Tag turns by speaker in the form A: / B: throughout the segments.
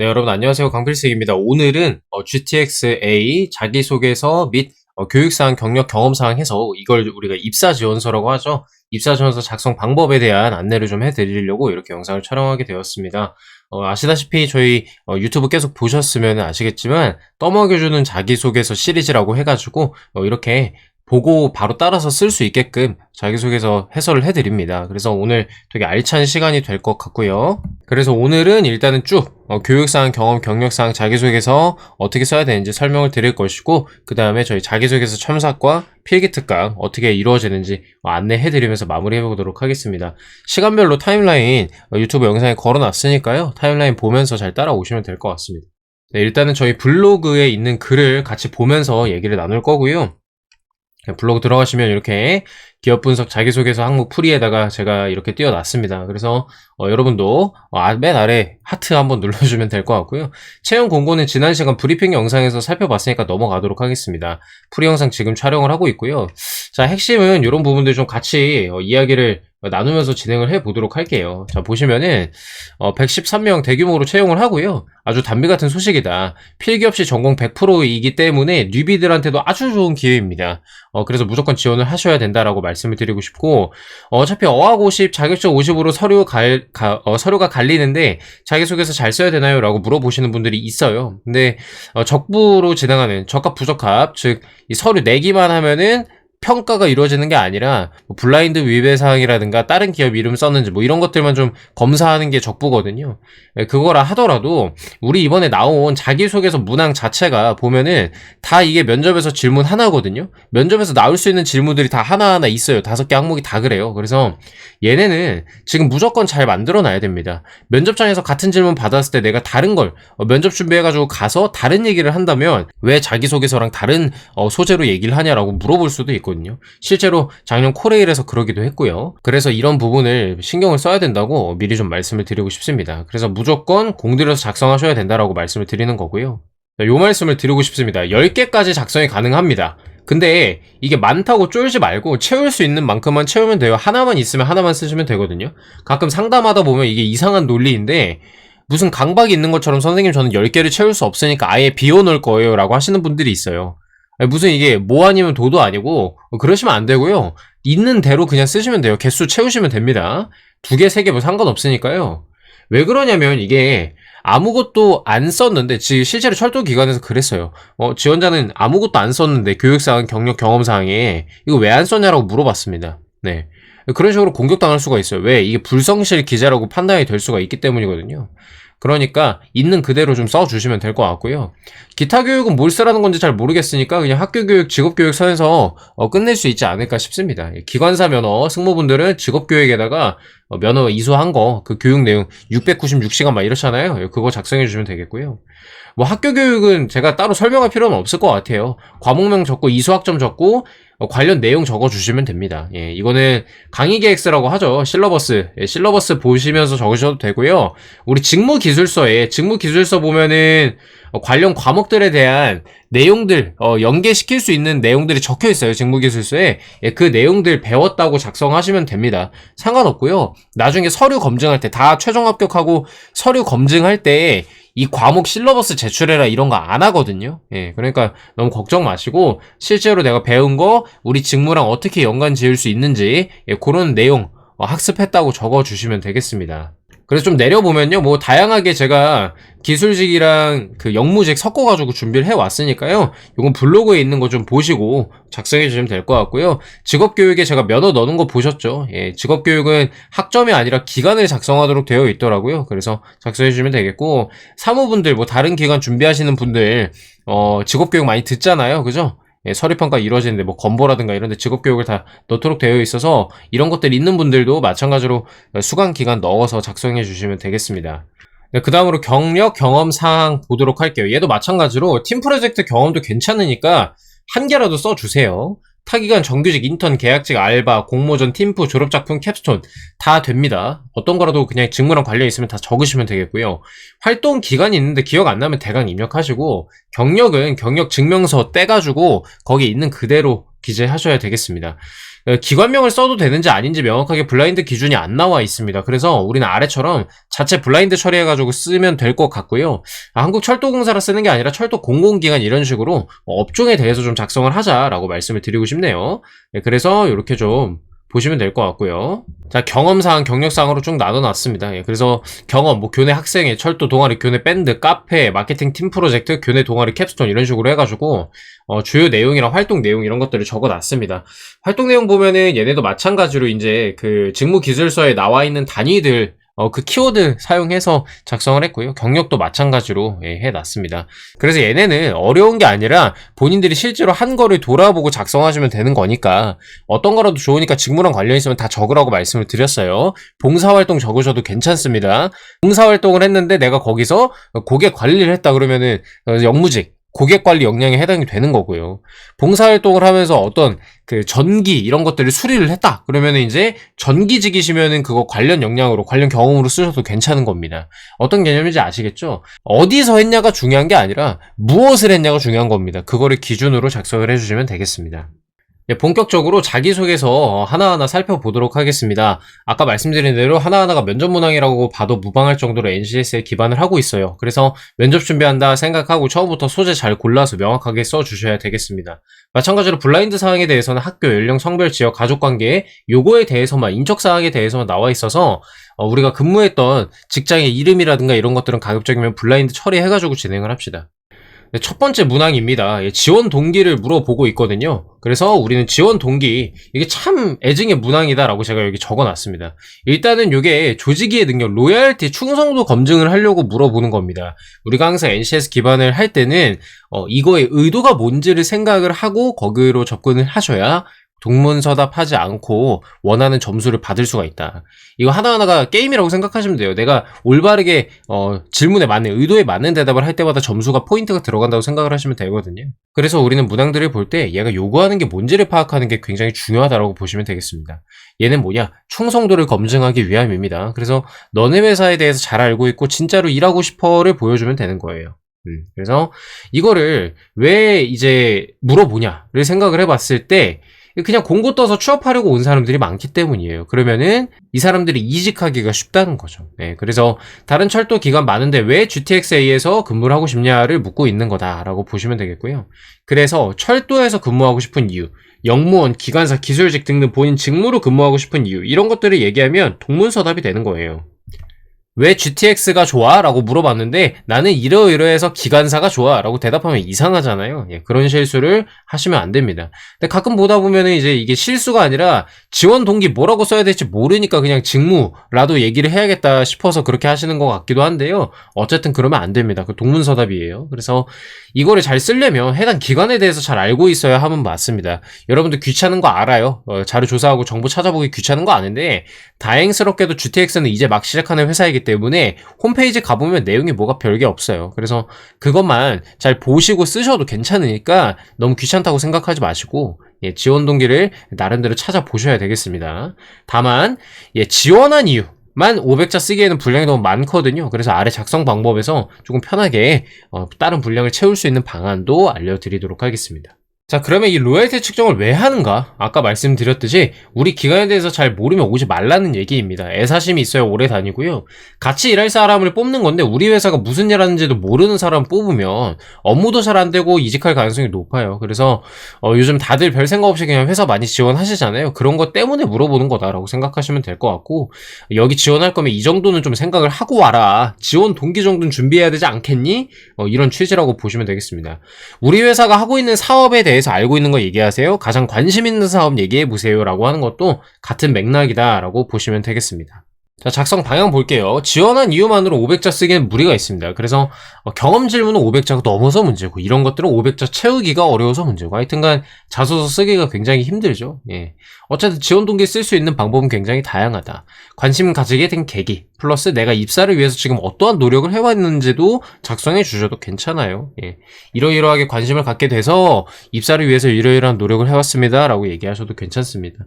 A: 네, 여러분 안녕하세요. 강필승입니다. 오늘은 GTX-A 자기소개서 및 교육사항, 경력, 경험사항 해서 이걸 우리가 입사지원서라고 하죠. 입사지원서 작성 방법에 대한 안내를 좀 해드리려고 이렇게 영상을 촬영하게 되었습니다. 아시다시피 저희 유튜브 계속 보셨으면 아시겠지만 떠먹여주는 자기소개서 시리즈라고 해가지고 이렇게 보고 바로 따라서 쓸 수 있게끔 자기소개서 해설을 해드립니다. 그래서 오늘 되게 알찬 시간이 될 것 같고요. 그래서 오늘은 일단은 쭉 교육사항, 경험, 경력사항, 자기소개서 어떻게 써야 되는지 설명을 드릴 것이고, 그 다음에 저희 자기소개서 첨삭과 필기특강 어떻게 이루어지는지 안내해드리면서 마무리해보도록 하겠습니다. 시간별로 타임라인 유튜브 영상에 걸어놨으니까요. 타임라인 보면서 잘 따라오시면 될 것 같습니다. 네, 일단은 저희 블로그에 있는 글을 같이 보면서 얘기를 나눌 거고요. 블로그 들어가시면 이렇게 기업 분석 자기소개서 항목 풀이에다가 제가 이렇게 띄워놨습니다. 그래서 여러분도 맨 아래 하트 한번 눌러주면 될 것 같고요. 채용 공고는 지난 시간 브리핑 영상에서 살펴봤으니까 넘어가도록 하겠습니다. 풀이 영상 지금 촬영을 하고 있고요. 자, 핵심은 이런 부분들 좀 같이 이야기를 나누면서 진행을 해보도록 할게요. 자, 보시면은 113명 대규모로 채용을 하고요. 아주 단비 같은 소식이다. 필기 없이 전공 100%이기 때문에 뉴비들한테도 아주 좋은 기회입니다. 그래서 무조건 지원을 하셔야 된다라고 말씀을 드리고 싶고, 어차피 어학 50, 자격증 50으로 서류가 갈리는데 자기소개서 잘 써야 되나요? 라고 물어보시는 분들이 있어요. 근데 적부로 진행하는 적합 부적합, 즉 이 서류 내기만 하면은 평가가 이루어지는 게 아니라 블라인드 위배 사항이라든가 다른 기업 이름 썼는지 이런 것들만 좀 검사하는 게 적부거든요. 그거라 하더라도 우리 이번에 나온 자기소개서 문항 자체가 보면은 다 이게 면접에서 질문 하나거든요. 면접에서 나올 수 있는 질문들이 다 하나하나 있어요. 5개 항목이 다 그래요. 그래서 얘네는 지금 무조건 잘 만들어 놔야 됩니다. 면접장에서 같은 질문 받았을 때 내가 다른 걸 면접 준비해가지고 가서 다른 얘기를 한다면 왜 자기소개서랑 다른 소재로 얘기를 하냐라고 물어볼 수도 있고, 실제로 작년 코레일에서 그러기도 했고요. 그래서 이런 부분을 신경을 써야 된다고 미리 좀 말씀을 드리고 싶습니다. 그래서 무조건 공들여서 작성하셔야 된다라고 말씀을 드리는 거고요. 요 말씀을 드리고 싶습니다. 10개까지 작성이 가능합니다. 근데 이게 많다고 쫄지 말고 채울 수 있는 만큼만 채우면 돼요. 하나만 있으면 하나만 쓰시면 되거든요. 가끔 상담하다 보면 이게 이상한 논리인데, 무슨 강박이 있는 것처럼 선생님 저는 10개를 채울 수 없으니까 아예 비워놓을 거예요 라고 하시는 분들이 있어요. 무슨 이게 뭐 아니면 도도 아니고 그러시면 안 되고요. 있는 대로 그냥 쓰시면 돼요. 개수 채우시면 됩니다. 2개, 3개 뭐 상관없으니까요. 왜 그러냐면 이게 아무것도 안 썼는데, 실제로 철도기관에서 그랬어요. 지원자는 아무것도 안 썼는데 교육사항, 경력, 경험사항에 이거 왜 안 썼냐라고 물어봤습니다. 네. 그런 식으로 공격당할 수가 있어요. 왜? 이게 불성실 기재라고 판단이 될 수가 있기 때문이거든요. 그러니까 있는 그대로 좀 써주시면 될 것 같고요. 기타 교육은 뭘 쓰라는 건지 잘 모르겠으니까 그냥 학교교육, 직업교육 선에서 끝낼 수 있지 않을까 싶습니다. 기관사 면허 승무분들은 직업교육에다가 면허 이수한 거, 그 교육 내용 696시간 막 이렇잖아요. 그거 작성해 주시면 되겠고요. 학교교육은 제가 따로 설명할 필요는 없을 것 같아요. 과목명 적고 이수학점 적고 관련 내용 적어주시면 됩니다. 예, 이거는 강의계획서라고 하죠. 실러버스. 예, 실러버스 보시면서 적으셔도 되고요. 우리 직무기술서 보면은 관련 과목들에 대한 내용들, 연계시킬 수 있는 내용들이 적혀 있어요. 직무기술서에. 예, 그 내용들 배웠다고 작성하시면 됩니다. 상관없고요. 나중에 서류 검증할 때, 다 최종 합격하고 서류 검증할 때 이 과목 실러버스 제출해라 이런 거 안 하거든요. 예, 그러니까 너무 걱정 마시고 실제로 내가 배운 거 우리 직무랑 어떻게 연관 지을 수 있는지 그런 내용 학습했다고 적어주시면 되겠습니다. 그래서 좀 내려보면요, 다양하게 제가 기술직이랑 그 영무직 섞어가지고 준비를 해왔으니까요. 요건 블로그에 있는 거 좀 보시고 작성해주시면 될 것 같고요. 직업교육에 제가 면허 넣는 거 보셨죠? 예, 직업교육은 학점이 아니라 기간을 작성하도록 되어 있더라고요. 그래서 작성해주시면 되겠고, 사무분들, 다른 기관 준비하시는 분들, 직업교육 많이 듣잖아요. 그죠? 예, 서류평가 이루어지는데 건보라든가 이런데 직업교육을 다 넣도록 되어 있어서 이런 것들 있는 분들도 마찬가지로 수강기간 넣어서 작성해 주시면 되겠습니다. 네, 그 다음으로 경력, 경험 사항 보도록 할게요. 얘도 마찬가지로 팀 프로젝트 경험도 괜찮으니까 한 개라도 써주세요. 타기관, 정규직, 인턴, 계약직, 알바, 공모전, 팀프, 졸업작품, 캡스톤 다 됩니다. 어떤 거라도 그냥 직무랑 관련 있으면 다 적으시면 되겠고요. 활동 기간이 있는데 기억 안 나면 대강 입력하시고, 경력은 경력 증명서 떼가지고 거기 있는 그대로 기재하셔야 되겠습니다. 기관명을 써도 되는지 아닌지 명확하게 블라인드 기준이 안 나와 있습니다. 그래서 우리는 아래처럼 자체 블라인드 처리해가지고 쓰면 될 것 같고요. 한국철도공사라 쓰는 게 아니라 철도 공공기관 이런 식으로 업종에 대해서 좀 작성을 하자라고 말씀을 드리고 싶네요. 그래서 이렇게 좀 보시면 될 것 같고요. 자, 경험사항, 경력사항으로 쭉 나눠놨습니다. 그래서 경험, 뭐 교내 학생회, 철도 동아리, 교내 밴드, 카페, 마케팅 팀 프로젝트, 교내 동아리 캡스톤 이런 식으로 해가지고 주요 내용이랑 활동 내용 이런 것들을 적어놨습니다. 활동 내용 보면은 얘네도 마찬가지로 이제 그 직무기술서에 나와 있는 단위들 그 키워드 사용해서 작성을 했고요. 경력도 마찬가지로 해놨습니다. 그래서 얘네는 어려운 게 아니라 본인들이 실제로 한 거를 돌아보고 작성하시면 되는 거니까 어떤 거라도 좋으니까 직무랑 관련 있으면 다 적으라고 말씀을 드렸어요. 봉사활동 적으셔도 괜찮습니다. 봉사활동을 했는데 내가 거기서 고객 관리를 했다 그러면은 영무직 고객관리 역량에 해당이 되는 거고요. 봉사활동을 하면서 어떤 그 전기 이런 것들을 수리를 했다 그러면은 이제 전기직이시면은 그거 관련 역량으로 관련 경험으로 쓰셔도 괜찮은 겁니다. 어떤 개념인지 아시겠죠? 어디서 했냐가 중요한 게 아니라 무엇을 했냐가 중요한 겁니다. 그거를 기준으로 작성을 해주시면 되겠습니다. 본격적으로 자기소개서 하나하나 살펴보도록 하겠습니다. 아까 말씀드린 대로 하나하나가 면접 문항이라고 봐도 무방할 정도로 NCS에 기반을 하고 있어요. 그래서 면접 준비한다 생각하고 처음부터 소재 잘 골라서 명확하게 써주셔야 되겠습니다. 마찬가지로 블라인드 사항에 대해서는 학교, 연령, 성별, 지역, 가족관계 요거에 대해서만 인적사항에 대해서만 나와 있어서 우리가 근무했던 직장의 이름이라든가 이런 것들은 가급적이면 블라인드 처리해가지고 진행을 합시다. 첫 번째 문항입니다. 지원 동기를 물어보고 있거든요. 그래서 우리는 지원 동기, 이게 참 애증의 문항이다라고 제가 여기 적어놨습니다. 일단은 이게 조직위의 능력, 로열티, 충성도 검증을 하려고 물어보는 겁니다. 우리가 항상 NCS 기반을 할 때는 이거의 의도가 뭔지를 생각을 하고 거기로 접근을 하셔야 동문서답하지 않고 원하는 점수를 받을 수가 있다. 이거 하나하나가 게임이라고 생각하시면 돼요. 내가 올바르게 질문에 맞는 의도에 맞는 대답을 할 때마다 점수가 포인트가 들어간다고 생각을 하시면 되거든요. 그래서 우리는 문항들을 볼 때 얘가 요구하는 게 뭔지를 파악하는 게 굉장히 중요하다고 보시면 되겠습니다. 얘는 뭐냐? 충성도를 검증하기 위함입니다. 그래서 너네 회사에 대해서 잘 알고 있고 진짜로 일하고 싶어를 보여주면 되는 거예요. 그래서 이거를 왜 이제 물어보냐를 생각을 해봤을 때 그냥 공고 떠서 취업하려고 온 사람들이 많기 때문이에요. 그러면은 이 사람들이 이직하기가 쉽다는 거죠. 그래서 다른 철도 기관 많은데 왜 GTX-A에서 근무를 하고 싶냐를 묻고 있는 거다라고 보시면 되겠고요. 그래서 철도에서 근무하고 싶은 이유, 영무원, 기관사, 기술직 등등 본인 직무로 근무하고 싶은 이유 이런 것들을 얘기하면 동문서답이 되는 거예요. 왜 GTX가 좋아? 라고 물어봤는데 나는 이러이러해서 기관사가 좋아 라고 대답하면 이상하잖아요. 그런 실수를 하시면 안 됩니다. 근데 가끔 보다 보면은 이제 이게 실수가 아니라 지원 동기 뭐라고 써야 될지 모르니까 그냥 직무라도 얘기를 해야겠다 싶어서 그렇게 하시는 것 같기도 한데요. 어쨌든 그러면 안 됩니다. 그 동문서답이에요. 그래서 이거를 잘 쓰려면 해당 기관에 대해서 잘 알고 있어야 하면 맞습니다. 여러분들 귀찮은 거 알아요. 자료 조사하고 정보 찾아보기 귀찮은 거 아는데 다행스럽게도 GTX는 이제 막 시작하는 회사이기 때문에 홈페이지 가보면 내용이 뭐가 별게 없어요. 그래서 그것만 잘 보시고 쓰셔도 괜찮으니까 너무 귀찮다고 생각하지 마시고 지원 동기를 나름대로 찾아보셔야 되겠습니다. 다만 지원한 이유 만 500자 쓰기에는 분량이 너무 많거든요. 그래서 아래 작성 방법에서 조금 편하게 다른 분량을 채울 수 있는 방안도 알려드리도록 하겠습니다. 자, 그러면 이 로열티 측정을 왜 하는가? 아까 말씀드렸듯이 우리 기관에 대해서 잘 모르면 오지 말라는 얘기입니다. 애사심이 있어야 오래 다니고요. 같이 일할 사람을 뽑는 건데 우리 회사가 무슨 일 하는지도 모르는 사람 뽑으면 업무도 잘 안 되고 이직할 가능성이 높아요. 그래서 요즘 다들 별 생각 없이 그냥 회사 많이 지원하시잖아요. 그런 것 때문에 물어보는 거다라고 생각하시면 될 것 같고 여기 지원할 거면 이 정도는 좀 생각을 하고 와라. 지원 동기 정도는 준비해야 되지 않겠니? 이런 취지라고 보시면 되겠습니다. 우리 회사가 하고 있는 사업에 대해서 알고 있는 거 얘기하세요. 가장 관심 있는 사업 얘기해 보세요 라고 하는 것도 같은 맥락이다 라고 보시면 되겠습니다. 자, 작성 방향 볼게요. 지원한 이유만으로 500자 쓰기엔 무리가 있습니다. 그래서 경험 질문은 500자가 넘어서 문제고 이런 것들은 500자 채우기가 어려워서 문제고 하여튼간 자소서 쓰기가 굉장히 힘들죠. 어쨌든 지원 동기 쓸 수 있는 방법은 굉장히 다양하다. 관심 가지게 된 계기, 플러스 내가 입사를 위해서 지금 어떠한 노력을 해왔는지도 작성해 주셔도 괜찮아요. 예. 이러이러하게 관심을 갖게 돼서 입사를 위해서 이러이러한 노력을 해왔습니다. 라고 얘기하셔도 괜찮습니다.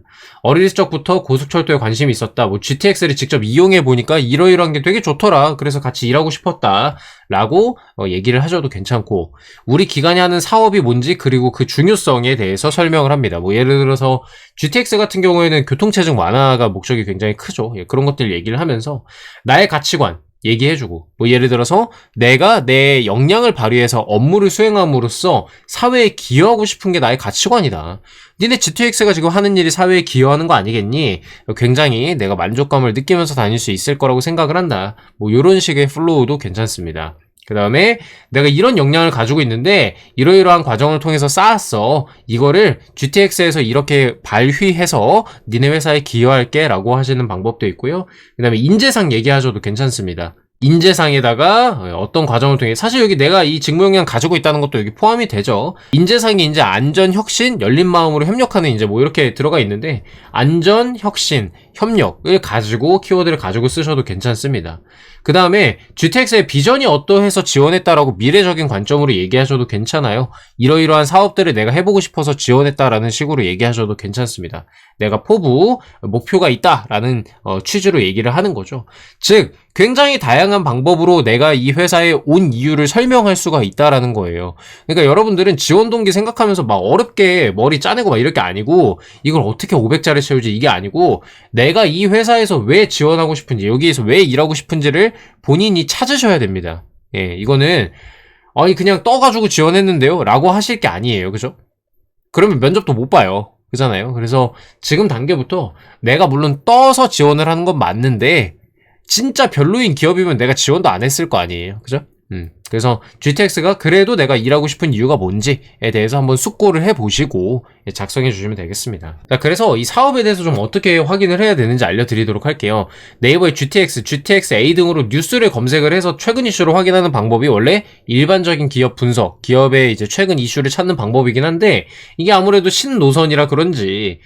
A: 어릴 적부터 고속철도에 관심이 있었다. 뭐 GTX를 직접 이용해 보니까 이러이러한 게 되게 좋더라. 그래서 같이 일하고 싶었다. 라고 얘기를 하셔도 괜찮고, 우리 기관이 하는 사업이 뭔지 그리고 그 중요성에 대해서 설명을 합니다. 뭐 예를 들어서 GTX 같은 경우에는 교통체증 완화가 목적이 굉장히 크죠. 예, 그런 것들 얘기를 하면서 나의 가치관 얘기해주고, 뭐 예를 들어서 내가 내 역량을 발휘해서 업무를 수행함으로써 사회에 기여하고 싶은 게 나의 가치관이다. 니네 GTX가 지금 하는 일이 사회에 기여하는 거 아니겠니? 굉장히 내가 만족감을 느끼면서 다닐 수 있을 거라고 생각을 한다. 뭐 이런 식의 플로우도 괜찮습니다. 그 다음에 내가 이런 역량을 가지고 있는데 이러이러한 과정을 통해서 쌓았어. 이거를 GTX에서 이렇게 발휘해서 니네 회사에 기여할게 라고 하시는 방법도 있고요. 그 다음에 인재상 얘기하셔도 괜찮습니다. 인재상에다가 어떤 과정을 통해, 사실 여기 내가 이 직무 역량 가지고 있다는 것도 여기 포함이 되죠. 인재상이 이제 안전, 혁신, 열린 마음으로 협력하는 이제 뭐 이렇게 들어가 있는데, 안전, 혁신, 협력을 가지고 키워드를 가지고 쓰셔도 괜찮습니다. 그 다음에 GTX의 비전이 어떠해서 지원했다라고 미래적인 관점으로 얘기하셔도 괜찮아요. 이러이러한 사업들을 내가 해보고 싶어서 지원했다라는 식으로 얘기하셔도 괜찮습니다. 내가 포부, 목표가 있다라는 취지로 얘기를 하는 거죠. 즉 굉장히 다양한 방법으로 내가 이 회사에 온 이유를 설명할 수가 있다라는 거예요. 그러니까 여러분들은 지원 동기 생각하면서 막 어렵게 머리 짜내고 막 이럴 게 아니고, 이걸 어떻게 500자를 채우지 이게 아니고, 내가 이 회사에서 왜 지원하고 싶은지, 여기에서 왜 일하고 싶은지를 본인이 찾으셔야 됩니다. 예, 이거는 아니 그냥 떠가지고 지원했는데요 라고 하실 게 아니에요. 그죠? 그러면 면접도 못 봐요. 그잖아요. 그래서 지금 단계부터 내가 물론 떠서 지원을 하는 건 맞는데 진짜 별로인 기업이면 내가 지원도 안 했을 거 아니에요. 그죠? 그래서 GTX가 그래도 내가 일하고 싶은 이유가 뭔지에 대해서 한번 숙고를 해보시고 작성해 주시면 되겠습니다. 자, 그래서 이 사업에 대해서 좀 어떻게 확인을 해야 되는지 알려드리도록 할게요. 네이버에 GTX, GTXA 등으로 뉴스를 검색을 해서 최근 이슈를 확인하는 방법이 원래 일반적인 기업 분석, 기업의 이제 최근 이슈를 찾는 방법이긴 한데, 이게 아무래도 신노선이라 그런지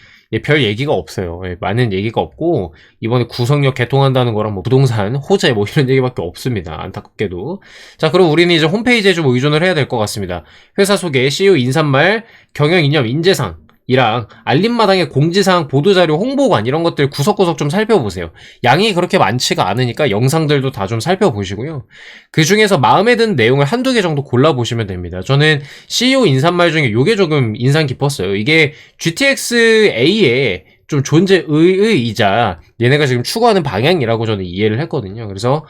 A: 별 얘기가 없어요. 많은 얘기가 없고, 이번에 구성역 개통한다는 거랑 뭐 부동산, 호재 뭐 이런 얘기밖에 없습니다. 안타깝게도. 자, 그럼 우리는 이제 홈페이지에 좀 의존을 해야 될 것 같습니다. 회사 소개, CEO 인사말, 경영 이념, 인재상 이랑 알림마당의 공지사항, 보도자료, 홍보관 이런 것들 구석구석 좀 살펴보세요. 양이 그렇게 많지가 않으니까 영상들도 다 좀 살펴보시고요. 그 중에서 마음에 드는 내용을 한두 개 정도 골라보시면 됩니다. 저는 CEO 인사말 중에 요게 조금 인상 깊었어요. 이게 GTX-A의 좀 존재의의이자 얘네가 지금 추구하는 방향이라고 저는 이해를 했거든요. 그래서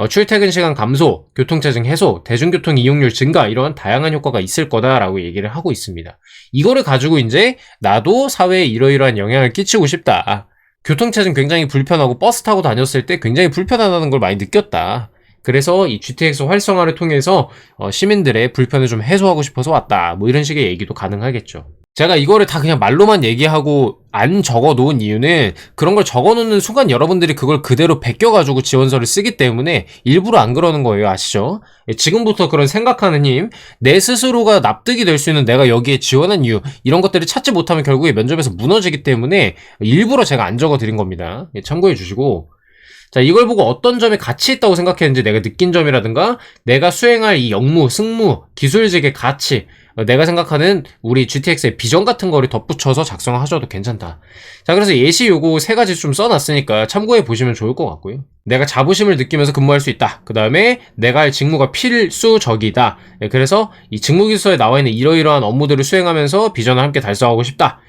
A: 출퇴근 시간 감소, 교통체증 해소, 대중교통 이용률 증가 이런 다양한 효과가 있을 거다라고 얘기를 하고 있습니다. 이거를 가지고 이제 나도 사회에 이러이러한 영향을 끼치고 싶다. 교통체증 굉장히 불편하고 버스 타고 다녔을 때 굉장히 불편하다는 걸 많이 느꼈다. 그래서 이 GTX 활성화를 통해서 시민들의 불편을 좀 해소하고 싶어서 왔다. 뭐 이런 식의 얘기도 가능하겠죠. 제가 이거를 다 그냥 말로만 얘기하고 안 적어 놓은 이유는, 그런 걸 적어 놓는 순간 여러분들이 그걸 그대로 베껴가지고 지원서를 쓰기 때문에 일부러 안 그러는 거예요. 아시죠? 지금부터 그런 생각하는 힘, 내 스스로가 납득이 될 수 있는 내가 여기에 지원한 이유, 이런 것들을 찾지 못하면 결국에 면접에서 무너지기 때문에 일부러 제가 안 적어 드린 겁니다. 참고해 주시고, 자, 이걸 보고 어떤 점이 가치 있다고 생각했는지, 내가 느낀 점이라든가 내가 수행할 이 역무, 승무, 기술직의 가치, 내가 생각하는 우리 GTX의 비전 같은 거를 덧붙여서 작성하셔도 괜찮다. 자, 그래서 예시 요거 세 가지 좀 써놨으니까 참고해 보시면 좋을 것 같고요. 내가 자부심을 느끼면서 근무할 수 있다. 그 다음에 내가 할 직무가 필수적이다. 그래서 이 직무기수서에 나와 있는 이러이러한 업무들을 수행하면서 비전을 함께 달성하고 싶다.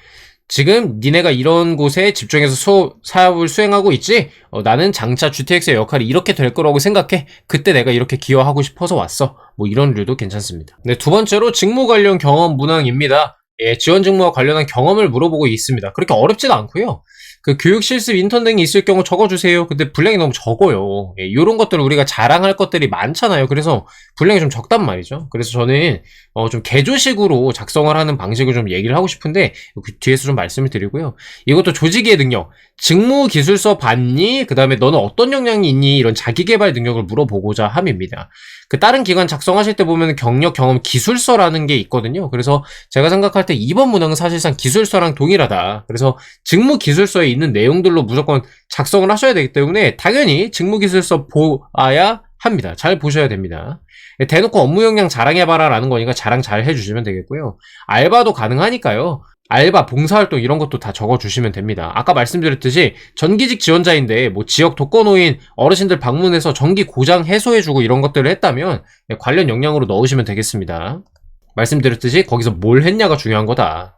A: 지금 니네가 이런 곳에 집중해서 사업을 수행하고 있지? 나는 장차 GTX의 역할이 이렇게 될 거라고 생각해. 그때 내가 이렇게 기여하고 싶어서 왔어. 뭐 이런 류도 괜찮습니다. 네, 두 번째로 직무 관련 경험 문항입니다. 예, 지원 직무와 관련한 경험을 물어보고 있습니다. 그렇게 어렵지도 않고요. 그 교육 실습 인턴 등이 있을 경우 적어주세요. 근데 분량이 너무 적어요. 예, 이런 것들을 우리가 자랑할 것들이 많잖아요. 그래서 분량이 좀 적단 말이죠. 그래서 저는 좀 개조식으로 작성을 하는 방식을 좀 얘기를 하고 싶은데 그 뒤에서 좀 말씀을 드리고요. 이것도 조직의 능력, 직무기술서 봤니? 그 다음에 너는 어떤 역량이 있니? 이런 자기개발 능력을 물어보고자 함입니다. 그 다른 기관 작성하실 때 보면 경력, 경험, 기술서라는 게 있거든요. 그래서 제가 생각할 때 이번 문항은 사실상 기술서랑 동일하다. 그래서 직무기술서에 있는 내용들로 무조건 작성을 하셔야 되기 때문에 당연히 직무기술서 보아야 합니다. 잘 보셔야 됩니다. 대놓고 업무 역량 자랑해봐라 라는 거니까 자랑 잘 해주시면 되겠고요. 알바도 가능하니까요. 알바, 봉사활동 이런 것도 다 적어주시면 됩니다. 아까 말씀드렸듯이 전기직 지원자인데 뭐 지역 독거노인 어르신들 방문해서 전기 고장 해소해주고 이런 것들을 했다면 관련 역량으로 넣으시면 되겠습니다. 말씀드렸듯이 거기서 뭘 했냐가 중요한 거다.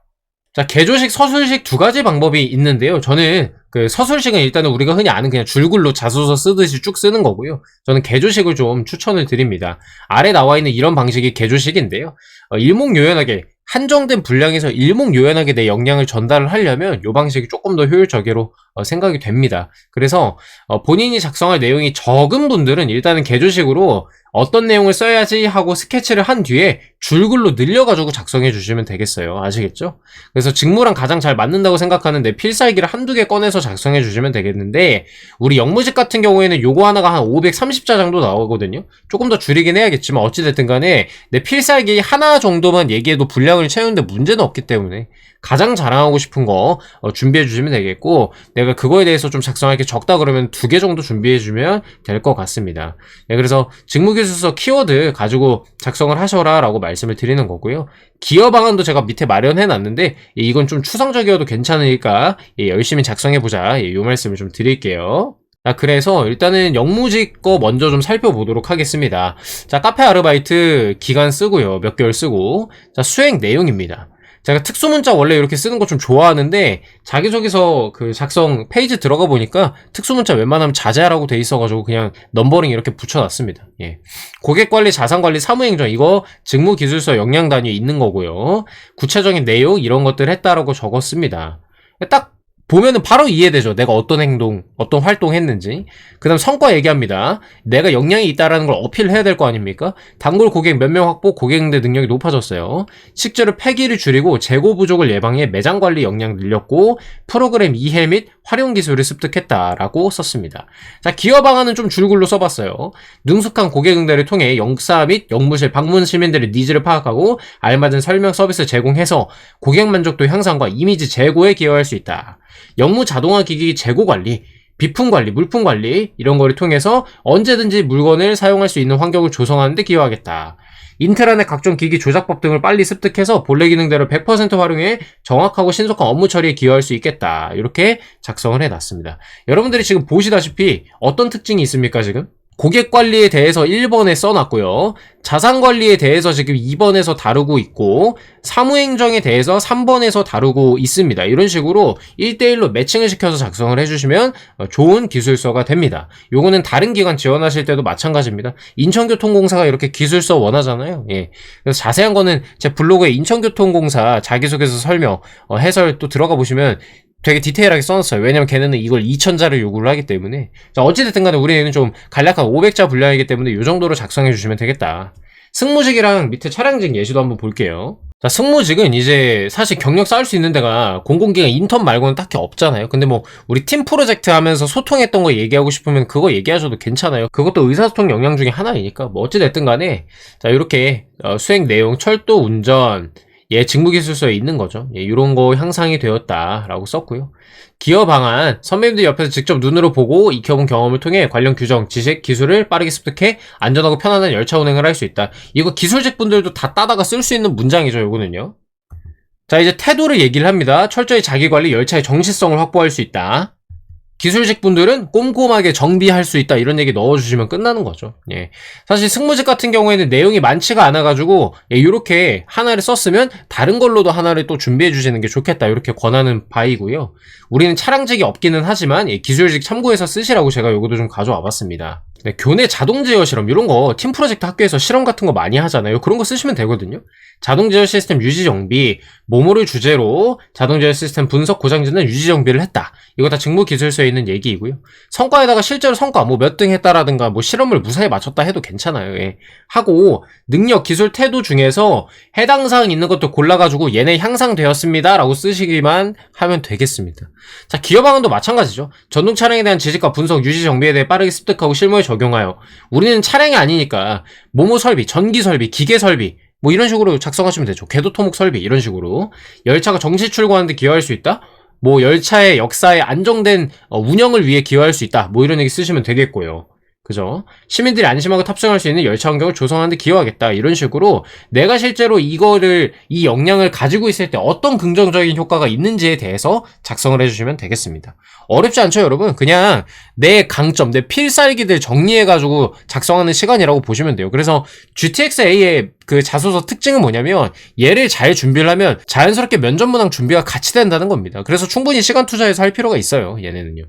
A: 자, 개조식, 서술식 두 가지 방법이 있는데요. 저는 그 서술식은 일단은 우리가 흔히 아는 그냥 줄글로 자소서 쓰듯이 쭉 쓰는 거고요. 저는 개조식을 좀 추천을 드립니다. 아래 나와 있는 이런 방식이 개조식인데요. 일목요연하게 한정된 분량에서 일목요연하게 내 역량을 전달을 하려면 이 방식이 조금 더 효율적으로 생각이 됩니다. 그래서 본인이 작성할 내용이 적은 분들은 일단은 개조식으로 어떤 내용을 써야지 하고 스케치를 한 뒤에 줄글로 늘려가지고 작성해 주시면 되겠어요. 아시겠죠? 그래서 직무랑 가장 잘 맞는다고 생각하는 내 필살기를 한두 개 꺼내서 작성해 주시면 되겠는데 우리 영무직 같은 경우에는 요거 하나가 한 530자 정도 나오거든요. 조금 더 줄이긴 해야겠지만 어찌됐든 간에 내 필살기 하나 정도만 얘기해도 분량을 채우는데 문제는 없기 때문에 가장 자랑하고 싶은 거 준비해 주시면 되겠고 내가 그거에 대해서 좀 작성할 게 적다 그러면 2개 정도 준비해 주면 될 것 같습니다. 네, 그래서 직무기술서 키워드 가지고 작성을 하셔라 라고 말씀을 드리는 거고요. 기여 방안도 제가 밑에 마련해 놨는데 이건 좀 추상적이어도 괜찮으니까 열심히 작성해 보자 이 말씀을 좀 드릴게요. 그래서 일단은 영무직 거 먼저 좀 살펴보도록 하겠습니다. 자, 카페 아르바이트 기간 쓰고요. 몇 개월 쓰고. 자, 수행 내용입니다. 제가 특수문자 원래 이렇게 쓰는 거 좀 좋아하는데 자기소개서 그 작성 페이지 들어가 보니까 특수문자 웬만하면 자제하라고 돼 있어가지고 그냥 넘버링 이렇게 붙여놨습니다. 예. 고객관리, 자산관리, 사무행정 이거 직무기술서 역량 단위에 있는 거고요. 구체적인 내용 이런 것들 했다라고 적었습니다. 딱 보면은 바로 이해되죠. 내가 어떤 행동, 어떤 활동 했는지. 그 다음 성과 얘기합니다. 내가 역량이 있다라는 걸 어필해야 될 거 아닙니까? 단골 고객 몇 명 확보, 고객응대 능력이 높아졌어요. 식재료 폐기를 줄이고 재고 부족을 예방해 매장 관리 역량 늘렸고 프로그램 이해 및 활용 기술을 습득했다라고 썼습니다. 자, 기여 방안은 좀 줄글로 써봤어요. 능숙한 고객응대를 통해 영사 및 영무실 방문 시민들의 니즈를 파악하고 알맞은 설명 서비스 제공해서 고객 만족도 향상과 이미지 제고에 기여할 수 있다. 영무 자동화 기기 재고 관리, 비품 관리, 물품 관리 이런 거를 통해서 언제든지 물건을 사용할 수 있는 환경을 조성하는 데 기여하겠다. 인트라넷 각종 기기 조작법 등을 빨리 습득해서 본래 기능대로 100% 활용해 정확하고 신속한 업무 처리에 기여할 수 있겠다. 이렇게 작성을 해놨습니다. 여러분들이 지금 보시다시피 어떤 특징이 있습니까 지금? 고객 관리에 대해서 1번에 써놨고요. 자산 관리에 대해서 지금 2번에서 다루고 있고 사무행정에 대해서 3번에서 다루고 있습니다. 이런 식으로 1대1로 매칭을 시켜서 작성을 해주시면 좋은 기술서가 됩니다. 요거는 다른 기관 지원하실 때도 마찬가지입니다. 인천교통공사가 이렇게 기술서 원하잖아요. 예. 그래서 자세한 거는 제 블로그에 인천교통공사 자기소개서 설명 해설 또 들어가 보시면 되게 디테일하게 써놨어요. 왜냐면 걔네는 이걸 2000자를 요구를 하기 때문에. 자, 어찌됐든 간에 우리는 좀 간략한 500자 분량이기 때문에 이 정도로 작성해 주시면 되겠다. 승무직이랑 밑에 차량직 예시도 한번 볼게요. 자, 승무직은 이제 사실 경력 쌓을 수 있는 데가 공공기관 인턴 말고는 딱히 없잖아요. 근데 뭐 우리 팀 프로젝트 하면서 소통했던 거 얘기하고 싶으면 그거 얘기하셔도 괜찮아요. 그것도 의사소통 역량 중에 하나이니까 뭐 어찌됐든 간에 자, 이렇게 수행 내용, 철도 운전 직무기술서에 있는 거죠. 이런 거 향상이 되었다라고 썼고요. 기여 방안, 선배님들 옆에서 직접 눈으로 보고 익혀본 경험을 통해 관련 규정, 지식, 기술을 빠르게 습득해 안전하고 편안한 열차 운행을 할 수 있다. 이거 기술직 분들도 다 따다가 쓸 수 있는 문장이죠, 요거는요. 자, 이제 태도를 얘기를 합니다. 철저히 자기관리, 열차의 정시성을 확보할 수 있다. 기술직 분들은 꼼꼼하게 정비할 수 있다 이런 얘기 넣어주시면 끝나는 거죠. 예. 사실 승무직 같은 경우에는 내용이 많지가 않아가지고 이렇게 하나를 썼으면 다른 걸로도 하나를 또 준비해 주시는 게 좋겠다 이렇게 권하는 바이고요. 우리는 차량직이 없기는 하지만 기술직 참고해서 쓰시라고 제가 요것도 좀 가져와 봤습니다. 네, 교내 자동제어 실험 이런 거 팀 프로젝트 학교에서 실험 같은 거 많이 하잖아요. 그런 거 쓰시면 되거든요. 자동제어 시스템 유지 정비, 모모를 주제로 자동제어 시스템 분석 고장지는 유지 정비를 했다. 이거 다 직무기술서에 있는 얘기이고요. 성과에다가 실제로 성과 뭐 몇 등 했다라든가 뭐 실험을 무사히 마쳤다 해도 괜찮아요. 예. 하고 능력, 기술, 태도 중에서 해당 사항 있는 것도 골라가지고 얘네 향상되었습니다 라고 쓰시기만 하면 되겠습니다. 자, 기어 방안도 마찬가지죠. 전동 차량에 대한 지식과 분석, 유지 정비에 대해 빠르게 습득하고 실무에 적용하여 우리는 차량이 아니니까 모모 설비, 전기 설비, 기계 설비 뭐 이런 식으로 작성하시면 되죠. 궤도 토목 설비 이런 식으로 열차가 정시 출고하는데 기여할 수 있다? 뭐 열차의 역사에 안정된 운영을 위해 기여할 수 있다. 뭐 이런 얘기 쓰시면 되겠고요. 그죠? 시민들이 안심하고 탑승할 수 있는 열차 환경을 조성하는 데 기여하겠다. 이런 식으로 내가 실제로 이 역량을 가지고 있을 때 어떤 긍정적인 효과가 있는지에 대해서 작성을 해주시면 되겠습니다. 어렵지 않죠, 여러분? 그냥 내 강점, 내 필살기들 정리해가지고 작성하는 시간이라고 보시면 돼요. 그래서 GTX-A의 그 자소서 특징은 뭐냐면 얘를 잘 준비를 하면 자연스럽게 면접 문항 준비가 같이 된다는 겁니다. 그래서 충분히 시간 투자해서 할 필요가 있어요, 얘네는요.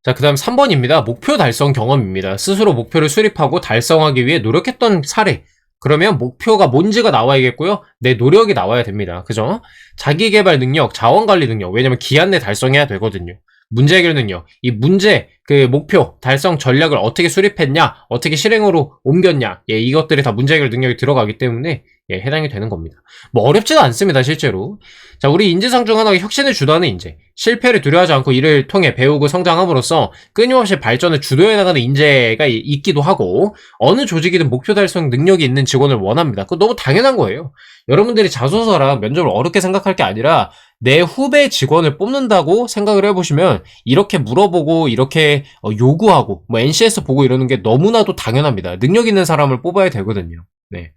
A: 자, 그 다음 3번입니다. 목표 달성 경험입니다. 스스로 목표를 수립하고 달성하기 위해 노력했던 사례. 그러면 목표가 뭔지가 나와야겠고요. 내 노력이 나와야 됩니다. 그죠? 자기개발 능력, 자원관리 능력. 왜냐면 기한 내 달성해야 되거든요. 문제 해결 능력. 이 문제, 그 목표, 달성 전략을 어떻게 수립했냐, 어떻게 실행으로 옮겼냐. 예, 이것들이 다 문제 해결 능력이 들어가기 때문에 예, 해당이 되는 겁니다. 뭐 어렵지도 않습니다, 실제로. 자, 우리 인재상 중 하나가 혁신을 주도하는 인재. 실패를 두려워하지 않고 이를 통해 배우고 성장함으로써 끊임없이 발전을 주도해 나가는 인재가 있기도 하고 어느 조직이든 목표 달성 능력이 있는 직원을 원합니다. 그거 너무 당연한 거예요. 여러분들이 자소서랑 면접을 어렵게 생각할 게 아니라 내 후배 직원을 뽑는다고 생각을 해보시면 이렇게 물어보고 이렇게 요구하고 뭐 NCS 보고 이러는 게 너무나도 당연합니다. 능력 있는 사람을 뽑아야 되거든요. 네.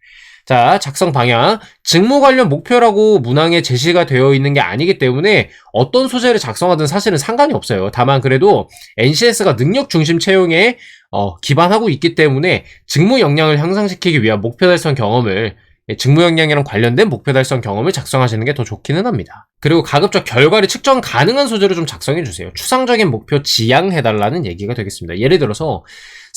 A: 자, 작성 방향. 직무 관련 목표라고 문항에 제시가 되어 있는 게 아니기 때문에 어떤 소재를 작성하든 사실은 상관이 없어요. 다만 그래도 NCS가 능력 중심 채용에 기반하고 있기 때문에 직무 역량을 향상시키기 위한 목표 달성 경험을 직무 역량이랑 관련된 목표 달성 경험을 작성하시는 게 더 좋기는 합니다. 그리고 가급적 결과를 측정 가능한 소재로 좀 작성해 주세요. 추상적인 목표 지향해달라는 얘기가 되겠습니다. 예를 들어서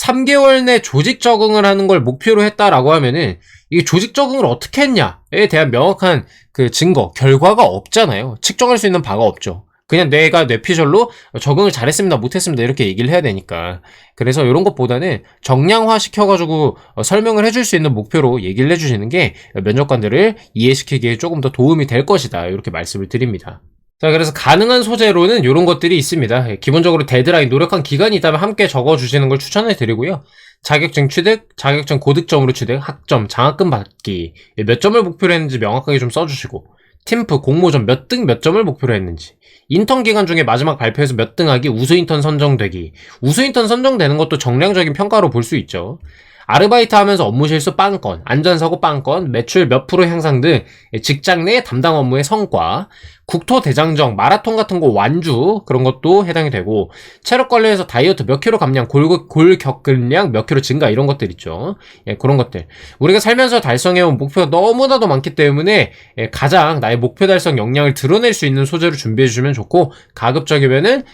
A: 3개월 내 조직 적응을 하는 걸 목표로 했다라고 하면은 이게 조직 적응을 어떻게 했냐에 대한 명확한 그 증거, 결과가 없잖아요. 측정할 수 있는 바가 없죠. 그냥 내가 뇌피셜로 적응을 잘했습니다, 못했습니다 이렇게 얘기를 해야 되니까. 그래서 이런 것보다는 정량화 시켜가지고 설명을 해줄 수 있는 목표로 얘기를 해주시는 게 면접관들을 이해시키기에 조금 더 도움이 될 것이다 이렇게 말씀을 드립니다. 자, 그래서 가능한 소재로는 이런 것들이 있습니다. 기본적으로 데드라인, 노력한 기간이 있다면 함께 적어주시는 걸 추천해 드리고요. 자격증 취득, 자격증 고득점으로 취득, 학점, 장학금 받기, 몇 점을 목표로 했는지 명확하게 좀 써주시고, 팀프, 공모전 몇 등 몇 점을 목표로 했는지, 인턴 기간 중에 마지막 발표에서 몇 등 하기, 우수인턴 선정되기. 우수인턴 선정되는 것도 정량적인 평가로 볼 수 있죠. 아르바이트 하면서 업무 실수 빵건, 안전사고 빵건, 매출 몇 프로 향상 등 직장 내 담당 업무의 성과, 국토대장정, 마라톤 같은 거 완주 그런 것도 해당이 되고, 체력 관리에서 다이어트 몇 킬로 감량, 골격근량 몇 킬로 증가 이런 것들 있죠. 예, 그런 것들. 우리가 살면서 달성해온 목표가 너무나도 많기 때문에 가장 나의 목표 달성 역량을 드러낼 수 있는 소재로 준비해 주시면 좋고, 가급적이면은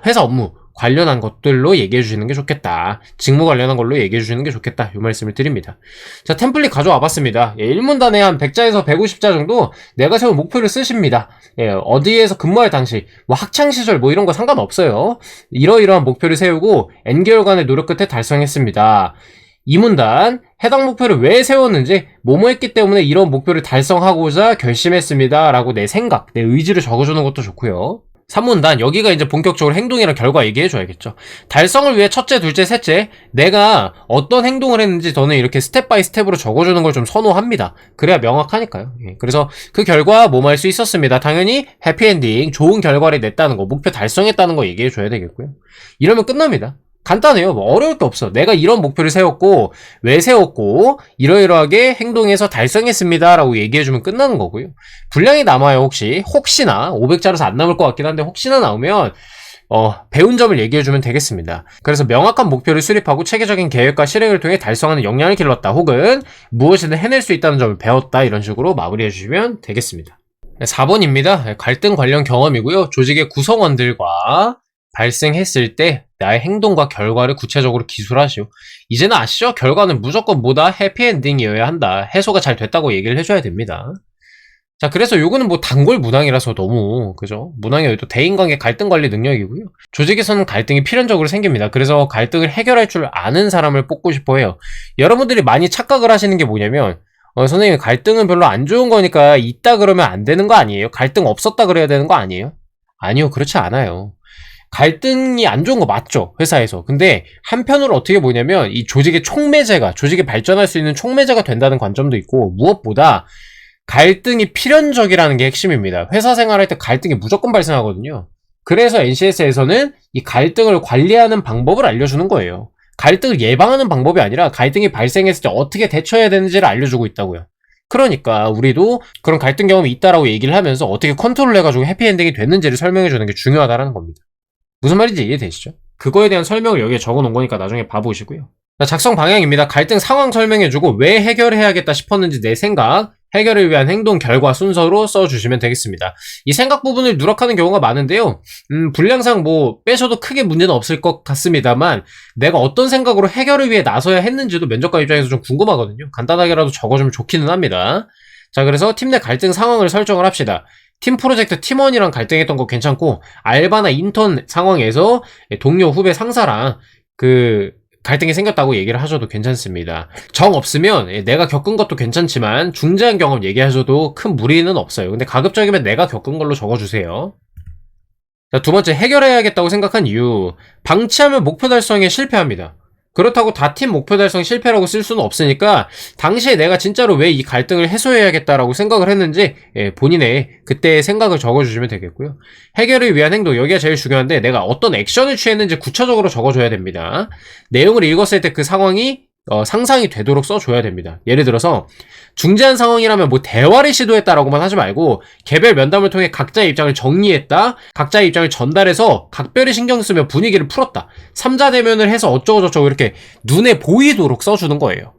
A: 회사 업무 관련한 것들로 얘기해 주시는 게 좋겠다. 직무 관련한 걸로 얘기해 주시는 게 좋겠다. 이 말씀을 드립니다. 자, 템플릿 가져와 봤습니다. 1문단에 한 100자에서 150자 정도 내가 세운 목표를 쓰십니다. 어디에서 근무할 당시, 뭐 학창시절 뭐 이런 거 상관없어요. 이러이러한 목표를 세우고 N개월간의 노력 끝에 달성했습니다. 2문단, 해당 목표를 왜 세웠는지, 뭐뭐 했기 때문에 이런 목표를 달성하고자 결심했습니다. 라고 내 생각, 내 의지를 적어주는 것도 좋고요. 3문단, 여기가 이제 본격적으로 행동이랑 결과 얘기해줘야겠죠. 달성을 위해 첫째, 둘째, 셋째, 내가 어떤 행동을 했는지 저는 이렇게 스텝 바이 스텝으로 적어주는 걸 좀 선호합니다. 그래야 명확하니까요. 그래서 그 결과 뭐뭐 할 수 있었습니다. 당연히 해피엔딩, 좋은 결과를 냈다는 거, 목표 달성했다는 거 얘기해줘야 되겠고요. 이러면 끝납니다. 간단해요. 뭐 어려울 게 없어. 내가 이런 목표를 세웠고, 왜 세웠고, 이러이러하게 행동해서 달성했습니다 라고 얘기해주면 끝나는 거고요. 분량이 남아요. 혹시나 500자로서 안 남을 것 같긴 한데 혹시나 나오면 배운 점을 얘기해주면 되겠습니다. 그래서 명확한 목표를 수립하고 체계적인 계획과 실행을 통해 달성하는 역량을 길렀다, 혹은 무엇이든 해낼 수 있다는 점을 배웠다, 이런 식으로 마무리해주시면 되겠습니다. 4번입니다. 갈등 관련 경험이고요. 조직의 구성원들과 발생했을 때 나의 행동과 결과를 구체적으로 기술하시오. 이제는 아시죠? 결과는 무조건 뭐다? 해피엔딩이어야 한다. 해소가 잘 됐다고 얘기를 해줘야 됩니다. 자, 그래서 요거는 뭐 단골 문항이라서 너무, 그죠? 문항이 또 대인관계 갈등 관리 능력이고요. 조직에서는 갈등이 필연적으로 생깁니다. 그래서 갈등을 해결할 줄 아는 사람을 뽑고 싶어 해요. 여러분들이 많이 착각을 하시는 게 뭐냐면, 선생님, 갈등은 별로 안 좋은 거니까 있다 그러면 안 되는 거 아니에요? 갈등 없었다 그래야 되는 거 아니에요? 아니요, 그렇지 않아요. 갈등이 안 좋은 거 맞죠, 회사에서. 근데 한편으로 어떻게 보냐면 이 조직의 촉매제가, 조직이 발전할 수 있는 촉매제가 된다는 관점도 있고, 무엇보다 갈등이 필연적이라는 게 핵심입니다. 회사 생활할 때 갈등이 무조건 발생하거든요. 그래서 NCS에서는 이 갈등을 관리하는 방법을 알려주는 거예요. 갈등을 예방하는 방법이 아니라 갈등이 발생했을 때 어떻게 대처해야 되는지를 알려주고 있다고요. 그러니까 우리도 그런 갈등 경험이 있다라고 얘기를 하면서 어떻게 컨트롤 해가지고 해피엔딩이 됐는지를 설명해주는 게 중요하다는 겁니다. 무슨 말인지 이해되시죠? 그거에 대한 설명을 여기에 적어놓은 거니까 나중에 봐보시고요. 자, 작성 방향입니다. 갈등 상황 설명해주고 왜 해결해야겠다 싶었는지 내 생각, 해결을 위한 행동, 결과 순서로 써주시면 되겠습니다. 이 생각 부분을 누락하는 경우가 많은데요. 분량상 뭐 빼셔도 크게 문제는 없을 것 같습니다만 내가 어떤 생각으로 해결을 위해 나서야 했는지도 면접관 입장에서 좀 궁금하거든요. 간단하게라도 적어주면 좋기는 합니다. 자, 그래서 팀 내 갈등 상황을 설정을 합시다. 팀 프로젝트 팀원이랑 갈등했던 거 괜찮고 알바나 인턴 상황에서 동료, 후배, 상사랑 갈등이 생겼다고 얘기를 하셔도 괜찮습니다. 정 없으면 내가 겪은 것도 괜찮지만 중재한 경험 얘기하셔도 큰 무리는 없어요. 근데 가급적이면 내가 겪은 걸로 적어주세요. 자, 두 번째, 해결해야겠다고 생각한 이유. 방치하면 목표 달성에 실패합니다. 그렇다고 다 팀 목표 달성 실패라고 쓸 수는 없으니까 당시에 내가 진짜로 왜 이 갈등을 해소해야겠다라고 생각을 했는지 본인의 그때의 생각을 적어주시면 되겠고요. 해결을 위한 행동, 여기가 제일 중요한데 내가 어떤 액션을 취했는지 구체적으로 적어줘야 됩니다. 내용을 읽었을 때 그 상황이 상상이 되도록 써줘야 됩니다. 예를 들어서 중재한 상황이라면 뭐 대화를 시도했다라고만 하지 말고 개별 면담을 통해 각자의 입장을 정리했다, 각자의 입장을 전달해서 각별히 신경 쓰며 분위기를 풀었다, 3자 대면을 해서 어쩌고저쩌고 이렇게 눈에 보이도록 써주는 거예요.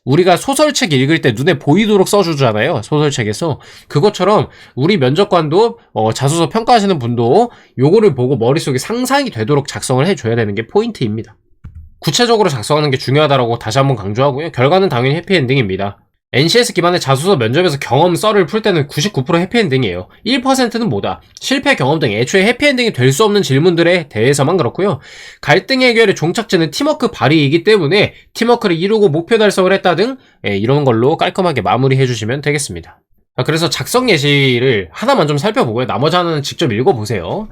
A: 우리가 소설책 읽을 때 눈에 보이도록 써주잖아요. 소설책에서. 그것처럼 우리 면접관도 자소서 평가하시는 분도 요거를 보고 머릿속에 상상이 되도록 작성을 해줘야 되는 게 포인트입니다. 구체적으로 작성하는 게 중요하다고 다시 한번 강조하고요. 결과는 당연히 해피엔딩입니다. NCS 기반의 자소서 면접에서 경험 썰을 풀 때는 99% 해피엔딩이에요. 1%는 뭐다? 실패 경험 등 애초에 해피엔딩이 될 수 없는 질문들에 대해서만 그렇고요. 갈등 해결의 종착지는 팀워크 발휘이기 때문에 팀워크를 이루고 목표 달성을 했다 등 이런 걸로 깔끔하게 마무리해 주시면 되겠습니다. 그래서 작성 예시를 하나만 좀 살펴보고요. 나머지 하나는 직접 읽어보세요.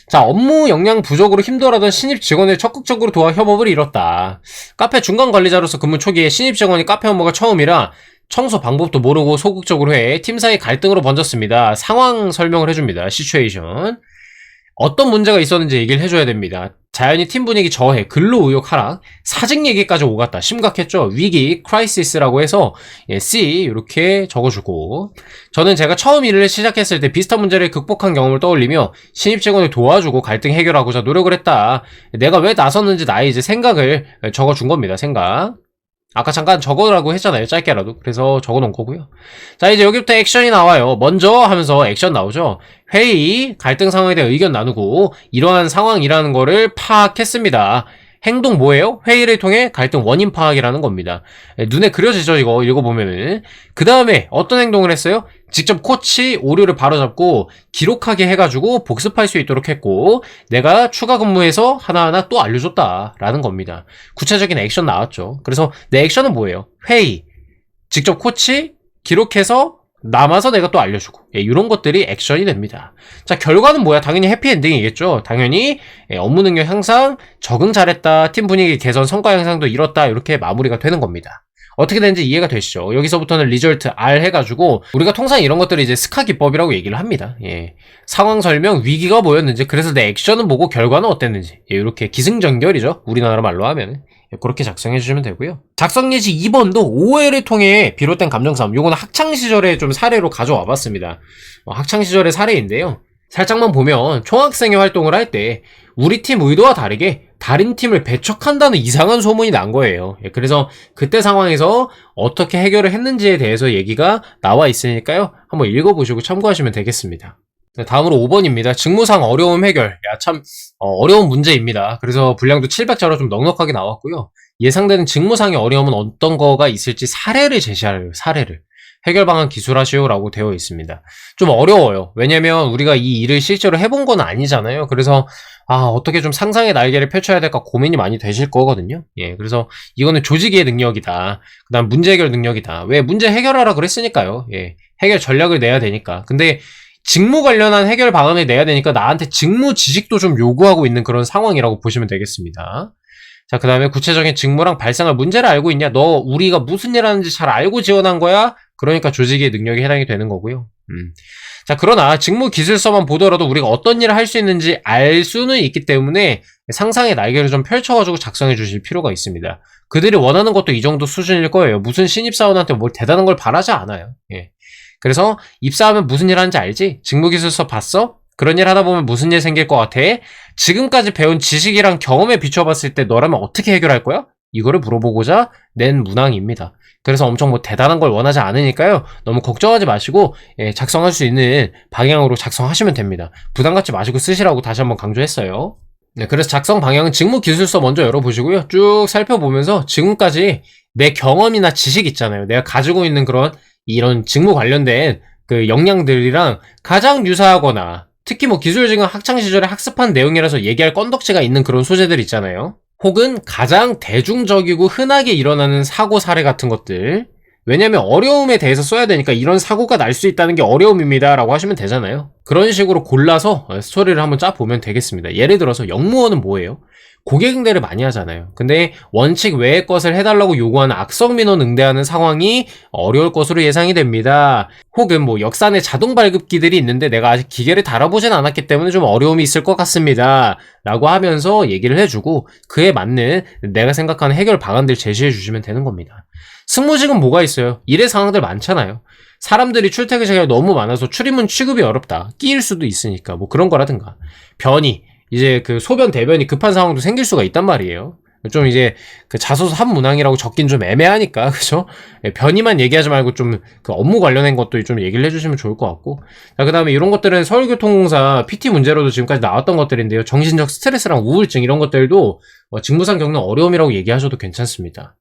A: 자, 업무 역량 부족으로 힘들어하던 신입 직원을 적극적으로 도와 협업을 이뤘다. 카페 중간 관리자로서 근무 초기에 신입 직원이 카페 업무가 처음이라 청소 방법도 모르고 소극적으로 해 팀 사이 갈등으로 번졌습니다. 상황 설명을 해줍니다. 시츄에이션. 어떤 문제가 있었는지 얘기를 해줘야 됩니다. 자연히 팀 분위기 저해, 근로 의욕 하락, 사직 얘기까지 오갔다. 심각했죠. 위기, 크라이시스라고 해서 C 이렇게 적어주고, 저는 제가 처음 일을 시작했을 때 비슷한 문제를 극복한 경험을 떠올리며 신입 직원을 도와주고 갈등 해결하고자 노력을 했다. 내가 왜 나섰는지 나의 이제 생각을 적어준 겁니다. 생각. 아까 잠깐 적어라고 했잖아요. 짧게라도. 그래서 적어놓은 거고요. 자, 이제 여기부터 액션이 나와요. 먼저 하면서 액션 나오죠. 회의, 갈등 상황에 대해 의견 나누고 이러한 상황이라는 거를 파악했습니다. 행동 뭐예요? 회의를 통해 갈등 원인 파악이라는 겁니다. 눈에 그려지죠, 이거 읽어보면은. 그 다음에 어떤 행동을 했어요? 직접 코치 오류를 바로잡고 기록하게 해가지고 복습할 수 있도록 했고, 내가 추가 근무해서 하나하나 또 알려줬다라는 겁니다. 구체적인 액션 나왔죠. 그래서 내 액션은 뭐예요? 회의, 직접 코치, 기록해서 남아서 내가 또 알려주고, 이런 것들이 액션이 됩니다. 자, 결과는 뭐야? 당연히 해피엔딩이겠죠. 당연히 업무 능력 향상, 적응 잘했다, 팀 분위기 개선, 성과 향상도 이뤘다, 이렇게 마무리가 되는 겁니다. 어떻게 되는지 이해가 되시죠? 여기서부터는 리절트 R 해가지고 우리가 통상 이런 것들을 이제 스카 기법이라고 얘기를 합니다. 상황 설명, 위기가 뭐였는지, 그래서 내 액션은 뭐고 결과는 어땠는지, 이렇게 기승전결이죠. 우리나라 말로 하면. 그렇게 작성해 주시면 되고요. 작성 예시 2번도 OL을 통해 비롯된 감정싸움, 요거는 학창시절에 좀 사례로 가져와 봤습니다. 학창시절의 사례인데요. 살짝만 보면 총학생회 활동을 할 때 우리 팀 의도와 다르게 다른 팀을 배척한다는 이상한 소문이 난 거예요. 그래서 그때 상황에서 어떻게 해결을 했는지에 대해서 얘기가 나와 있으니까요. 한번 읽어보시고 참고하시면 되겠습니다. 다음으로 5번입니다. 직무상 어려움 해결. 참 어려운 문제입니다. 그래서 분량도 700자로 좀 넉넉하게 나왔고요. 예상되는 직무상의 어려움은 어떤 거가 있을지 사례를 제시하래요. 사례를. 해결 방안 기술하시오라고 되어 있습니다. 좀 어려워요. 왜냐면 우리가 이 일을 실제로 해본 건 아니잖아요. 그래서 어떻게 좀 상상의 날개를 펼쳐야 될까 고민이 많이 되실 거거든요. 예, 그래서 이거는 조직의 능력이다. 그다음 문제 해결 능력이다. 왜 문제 해결하라 그랬으니까요. 예, 해결 전략을 내야 되니까. 근데 직무 관련한 해결 방안을 내야 되니까 나한테 직무 지식도 좀 요구하고 있는 그런 상황이라고 보시면 되겠습니다. 자, 그 다음에 구체적인 직무랑 발생할 문제를 알고 있냐? 너 우리가 무슨 일 하는지 잘 알고 지원한 거야? 그러니까 조직의 능력이 해당이 되는 거고요. 자, 그러나 직무 기술서만 보더라도 우리가 어떤 일을 할 수 있는지 알 수는 있기 때문에 상상의 날개를 좀 펼쳐가지고 작성해 주실 필요가 있습니다. 그들이 원하는 것도 이 정도 수준일 거예요. 무슨 신입사원한테 뭘 대단한 걸 바라지 않아요. 예. 그래서 입사하면 무슨 일 하는지 알지? 직무기술서 봤어? 그런 일 하다 보면 무슨 일 생길 것 같아? 지금까지 배운 지식이랑 경험에 비춰봤을 때 너라면 어떻게 해결할 거야? 이거를 물어보고자 낸 문항입니다. 그래서 엄청 뭐 대단한 걸 원하지 않으니까요. 너무 걱정하지 마시고 작성할 수 있는 방향으로 작성하시면 됩니다. 부담 갖지 마시고 쓰시라고 다시 한번 강조했어요. 네, 그래서 작성 방향은 직무기술서 먼저 열어보시고요. 쭉 살펴보면서 지금까지 내 경험이나 지식 있잖아요. 내가 가지고 있는 그런 이런 직무 관련된 그 역량들이랑 가장 유사하거나 특히 뭐 기술직은 학창시절에 학습한 내용이라서 얘기할 건덕지가 있는 그런 소재들 있잖아요. 혹은 가장 대중적이고 흔하게 일어나는 사고 사례 같은 것들. 왜냐면 어려움에 대해서 써야 되니까 이런 사고가 날 수 있다는 게 어려움입니다 라고 하시면 되잖아요. 그런 식으로 골라서 스토리를 한번 짜보면 되겠습니다. 예를 들어서 역무원은 뭐예요? 고객 응대를 많이 하잖아요. 근데 원칙 외의 것을 해달라고 요구하는 악성 민원 응대하는 상황이 어려울 것으로 예상이 됩니다. 혹은 뭐 역산의 자동 발급기들이 있는데 내가 아직 기계를 달아보진 않았기 때문에 좀 어려움이 있을 것 같습니다 라고 하면서 얘기를 해주고 그에 맞는 내가 생각하는 해결 방안들 제시해 주시면 되는 겁니다. 승무직은 뭐가 있어요? 일의 상황들 많잖아요. 사람들이 출퇴근 시간이 너무 많아서 출입문 취급이 어렵다. 끼일 수도 있으니까 뭐 그런 거라든가 변이 이제 그 소변 대변이 급한 상황도 생길 수가 있단 말이에요. 좀 이제 그 자소서 한 문항이라고 적긴 좀 애매하니까 그죠? 변이만 얘기하지 말고 좀 그 업무 관련된 것도 좀 얘기를 해주시면 좋을 것 같고. 자, 그 다음에 이런 것들은 서울교통공사 PT 문제로도 지금까지 나왔던 것들인데요. 정신적 스트레스랑 우울증 이런 것들도 직무상 겪는 어려움이라고 얘기하셔도 괜찮습니다.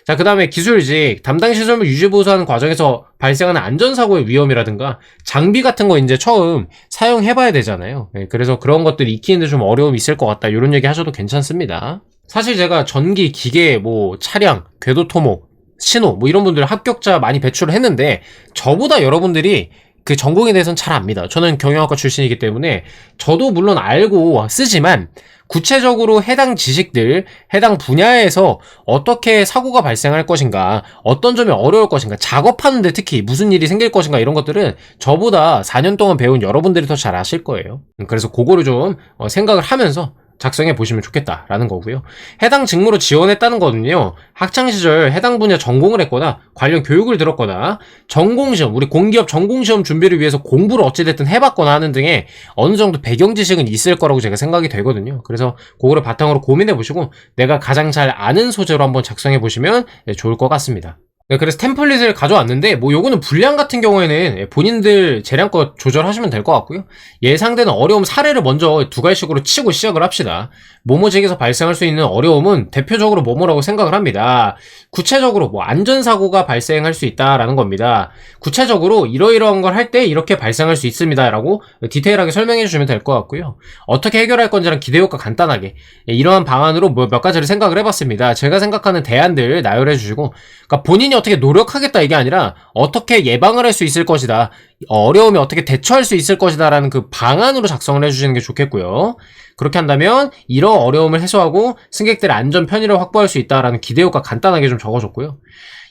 A: 자, 그 다음에 기술직, 담당 시설물 유지보수하는 과정에서 발생하는 안전사고의 위험이라든가 장비 같은 거 이제 처음 사용해봐야 되잖아요. 그래서 그런 것들 익히는데 좀 어려움이 있을 것 같다. 이런 얘기 하셔도 괜찮습니다. 사실 제가 전기, 기계, 뭐 차량, 궤도 토목, 신호 뭐 이런 분들 합격자 많이 배출을 했는데 저보다 여러분들이 그 전공에 대해서는 잘 압니다. 저는 경영학과 출신이기 때문에 저도 물론 알고 쓰지만 구체적으로 해당 지식들, 해당 분야에서 어떻게 사고가 발생할 것인가, 어떤 점이 어려울 것인가, 작업하는데 특히 무슨 일이 생길 것인가 이런 것들은 저보다 4년 동안 배운 여러분들이 더 잘 아실 거예요. 그래서 그거를 좀 생각을 하면서 작성해 보시면 좋겠다라는 거고요. 해당 직무로 지원했다는 거는요. 학창시절 해당 분야 전공을 했거나 관련 교육을 들었거나 전공시험, 우리 공기업 전공시험 준비를 위해서 공부를 어찌됐든 해봤거나 하는 등의 어느 정도 배경 지식은 있을 거라고 제가 생각이 되거든요. 그래서 그거를 바탕으로 고민해 보시고 내가 가장 잘 아는 소재로 한번 작성해 보시면 좋을 것 같습니다. 네, 그래서 템플릿을 가져왔는데 뭐 요거는 분량 같은 경우에는 본인들 재량껏 조절하시면 될 것 같고요. 예상되는 어려움 사례를 먼저 두 가지식으로 치고 시작을 합시다. 모모직에서 발생할 수 있는 어려움은 대표적으로 뭐뭐라고 생각을 합니다. 구체적으로 뭐 안전사고가 발생할 수 있다라는 겁니다. 구체적으로 이러이러한 걸 할 때 이렇게 발생할 수 있습니다 라고 디테일하게 설명해 주시면 될 것 같고요. 어떻게 해결할 건지랑 기대효과 간단하게 이러한 방안으로 뭐 몇 가지를 생각을 해봤습니다. 제가 생각하는 대안들 나열해 주시고 그러니까 본인이 어떻게 노력하겠다 이게 아니라 어떻게 예방을 할 수 있을 것이다. 어려움에 어떻게 대처할 수 있을 것이다 라는 그 방안으로 작성을 해주시는 게 좋겠고요. 그렇게 한다면 이러한 어려움을 해소하고 승객들의 안전 편의를 확보할 수 있다라는 기대효과 간단하게 좀 적어줬고요.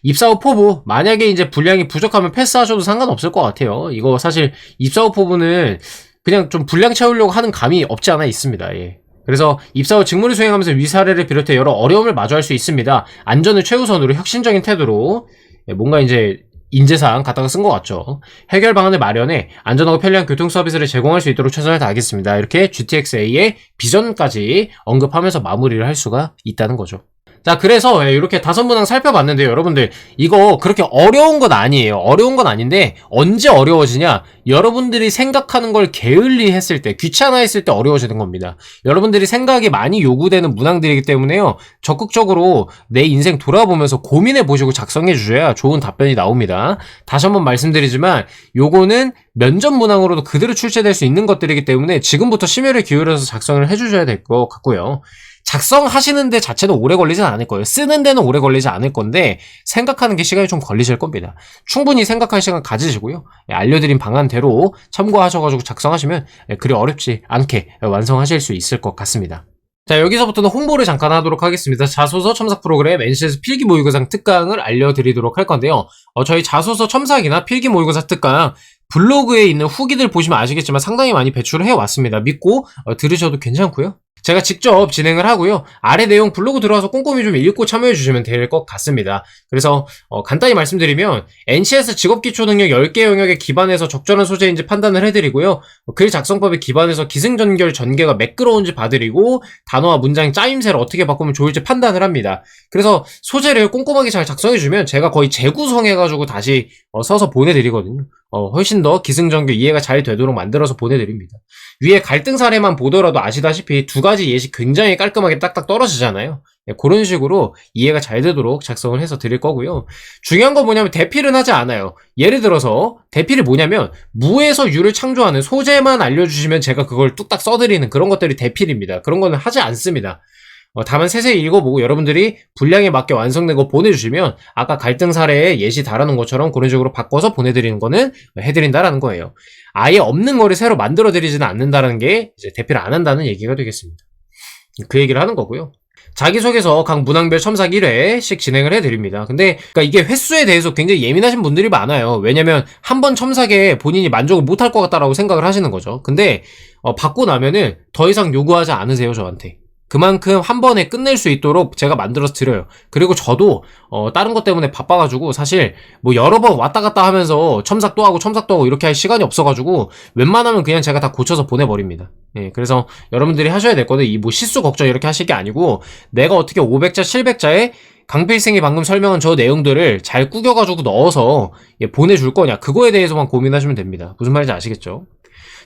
A: 입사 후 포부 만약에 이제 분량이 부족하면 패스하셔도 상관없을 것 같아요. 이거 사실 입사 후 포부는 그냥 좀 분량 채우려고 하는 감이 없지 않아 있습니다. 예. 그래서 입사 후 직무를 수행하면서 위 사례를 비롯해 여러 어려움을 마주할 수 있습니다. 안전을 최우선으로 혁신적인 태도로 뭔가 이제 인재상 갖다가 쓴 것 같죠. 해결 방안을 마련해 안전하고 편리한 교통 서비스를 제공할 수 있도록 최선을 다하겠습니다. 이렇게 GTX-A의 비전까지 언급하면서 마무리를 할 수가 있다는 거죠. 자, 그래서 이렇게 5문항 살펴봤는데요. 여러분들, 이거 그렇게 어려운 건 아니에요. 어려운 건 아닌데, 언제 어려워지냐? 여러분들이 생각하는 걸 게을리 했을 때, 귀찮아 했을 때 어려워지는 겁니다. 여러분들이 생각이 많이 요구되는 문항들이기 때문에요. 적극적으로 내 인생 돌아보면서 고민해 보시고 작성해 주셔야 좋은 답변이 나옵니다. 다시 한번 말씀드리지만, 요거는 면접 문항으로도 그대로 출제될 수 있는 것들이기 때문에 지금부터 심혈을 기울여서 작성을 해 주셔야 될 것 같고요. 작성하시는 데 자체는 오래 걸리진 않을 거예요. 쓰는 데는 오래 걸리지 않을 건데 생각하는 게 시간이 좀 걸리실 겁니다. 충분히 생각할 시간 가지시고요. 알려드린 방안대로 참고하셔가지고 작성하시면 그리 어렵지 않게 완성하실 수 있을 것 같습니다. 자, 여기서부터는 홍보를 잠깐 하도록 하겠습니다. 자소서 첨삭 프로그램 NCS 필기 모의고사 특강을 알려드리도록 할 건데요. 저희 자소서 첨삭이나 필기 모의고사 특강 블로그에 있는 후기들 보시면 아시겠지만 상당히 많이 배출을 해왔습니다. 믿고 들으셔도 괜찮고요. 제가 직접 진행을 하고요. 아래 내용 블로그 들어와서 꼼꼼히 좀 읽고 참여해 주시면 될 것 같습니다. 그래서 간단히 말씀드리면 NCS 직업기초능력 10개 영역에 기반해서 적절한 소재인지 판단을 해드리고요. 글 작성법에 기반해서 기승전결 전개가 매끄러운지 봐드리고 단어와 문장 짜임새를 어떻게 바꾸면 좋을지 판단을 합니다. 그래서 소재를 꼼꼼하게 잘 작성해주면 제가 거의 재구성해가지고 다시 써서 보내드리거든요. 훨씬 더 기승전결 이해가 잘 되도록 만들어서 보내드립니다. 위에 갈등 사례만 보더라도 아시다시피 두 가지 예시 굉장히 깔끔하게 딱딱 떨어지잖아요. 그런 식으로 이해가 잘 되도록 작성을 해서 드릴 거고요. 중요한 건 뭐냐면 대필은 하지 않아요. 예를 들어서 대필이 뭐냐면 무에서 유를 창조하는 소재만 알려주시면 제가 그걸 뚝딱 써드리는 그런 것들이 대필입니다. 그런 거는 하지 않습니다. 다만 세세히 읽어보고 여러분들이 분량에 맞게 완성된 거 보내주시면 아까 갈등 사례에 예시 달아놓은 것처럼 그런 식으로 바꿔서 보내드리는 거는 해드린다라는 거예요. 아예 없는 거를 새로 만들어드리지는 않는다는 게 이제 대필을 안 한다는 얘기가 되겠습니다. 그 얘기를 하는 거고요. 자기소개서 각 문항별 첨삭 1회씩 진행을 해드립니다. 근데 그러니까 이게 횟수에 대해서 굉장히 예민하신 분들이 많아요. 왜냐면 한 번 첨삭에 본인이 만족을 못할 것 같다라고 생각을 하시는 거죠. 근데 받고 나면은 더 이상 요구하지 않으세요, 저한테. 그만큼 한 번에 끝낼 수 있도록 제가 만들어서 드려요. 그리고 저도 다른 것 때문에 바빠가지고 사실 뭐 여러 번 왔다 갔다 하면서 첨삭도 하고 첨삭도 하고 이렇게 할 시간이 없어가지고 웬만하면 그냥 제가 다 고쳐서 보내버립니다. 예, 그래서 여러분들이 하셔야 될 거는 이 뭐 실수 걱정 이렇게 하실 게 아니고 내가 어떻게 500자 700자에 강필생이 방금 설명한 저 내용들을 잘 꾸겨가지고 넣어서 보내줄 거냐 그거에 대해서만 고민하시면 됩니다. 무슨 말인지 아시겠죠?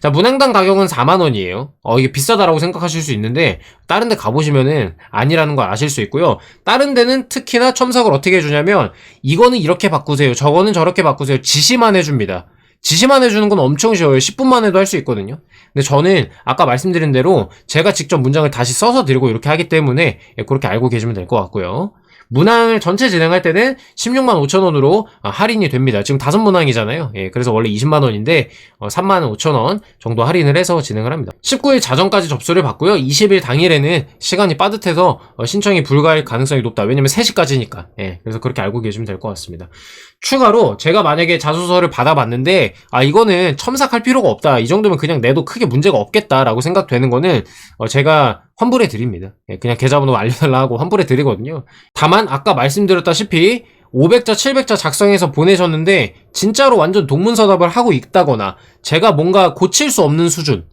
A: 자, 문항당 가격은 4만원이에요. 이게 비싸다라고 생각하실 수 있는데 다른 데 가보시면은 아니라는 걸 아실 수 있고요. 다른 데는 특히나 첨삭을 어떻게 해주냐면 이거는 이렇게 바꾸세요. 저거는 저렇게 바꾸세요. 지시만 해줍니다. 지시만 해주는 건 엄청 쉬워요. 10분만 해도 할 수 있거든요. 근데 저는 아까 말씀드린 대로 제가 직접 문장을 다시 써서 드리고 이렇게 하기 때문에 그렇게 알고 계시면 될 것 같고요. 문항을 전체 진행할 때는 16만 5천원으로 할인이 됩니다. 지금 5문항이잖아요. 예, 그래서 원래 20만원인데 3만 5천원 정도 할인을 해서 진행을 합니다. 19일 자정까지 접수를 받고요. 20일 당일에는 시간이 빠듯해서 신청이 불가할 가능성이 높다. 왜냐면 3시까지니까. 예, 그래서 그렇게 알고 계시면 될 것 같습니다. 추가로 제가 만약에 자소서를 받아봤는데 이거는 첨삭할 필요가 없다. 이 정도면 그냥 내도 크게 문제가 없겠다라고 생각되는 거는 제가 환불해 드립니다. 그냥 계좌번호 알려달라 하고 환불해 드리거든요. 다만 아까 말씀드렸다시피 500자 700자 작성해서 보내셨는데 진짜로 완전 동문서답을 하고 있다거나 제가 뭔가 고칠 수 없는 수준